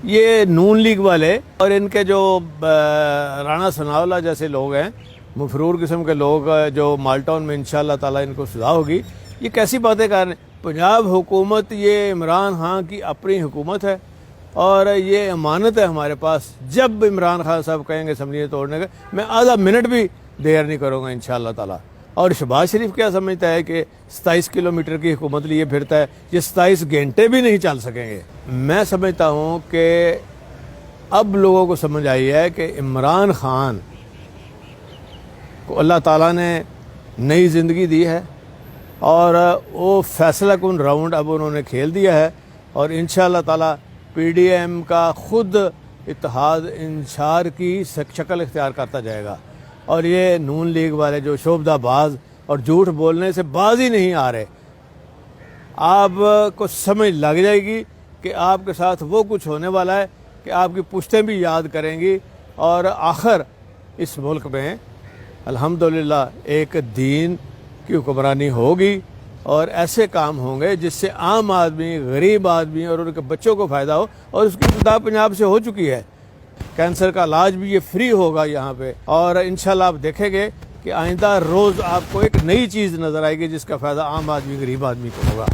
یہ نون لیگ والے اور ان کے جو رانا ثناءاللہ جیسے لوگ ہیں، مفرور قسم کے لوگ جو مالٹاؤن میں انشاءاللہ تعالیٰ ان کو سزا ہوگی، یہ کیسی باتیں کر رہے ہیں؟ پنجاب حکومت یہ عمران خان کی اپنی حکومت ہے اور یہ امانت ہے ہمارے پاس۔ جب عمران خان صاحب کہیں گے اسمبلی توڑنے کا، میں آدھا منٹ بھی دیر نہیں کروں گا انشاءاللہ تعالیٰ۔ اور شہباز شریف کیا سمجھتا ہے کہ 27 کلومیٹر کی حکومت لیے پھرتا ہے، یہ 27 گھنٹے بھی نہیں چل سکیں گے۔ میں سمجھتا ہوں کہ اب لوگوں کو سمجھ آئی ہے کہ عمران خان کو اللہ تعالیٰ نے نئی زندگی دی ہے اور وہ فیصلہ کن راؤنڈ اب انہوں نے کھیل دیا ہے، اور انشاءاللہ تعالیٰ پی ڈی ایم کا خود اتحاد انشار کی شکل اختیار کرتا جائے گا، اور یہ نون لیگ والے جو شعبدہ باز اور جھوٹ بولنے سے باز ہی نہیں آ رہے، آپ کو سمجھ لگ جائے گی کہ آپ کے ساتھ وہ کچھ ہونے والا ہے کہ آپ کی پشتیں بھی یاد کریں گی، اور آخر اس ملک میں الحمدللہ ایک دین کی حکمرانی ہوگی اور ایسے کام ہوں گے جس سے عام آدمی، غریب آدمی اور ان کے بچوں کو فائدہ ہو، اور اس کی ابتدا پنجاب سے ہو چکی ہے۔ کینسر کا علاج بھی یہ فری ہوگا یہاں پہ، اور انشاءاللہ آپ دیکھیں گے کہ آئندہ روز آپ کو ایک نئی چیز نظر آئے گی جس کا فائدہ عام آدمی، غریب آدمی کو ہوگا۔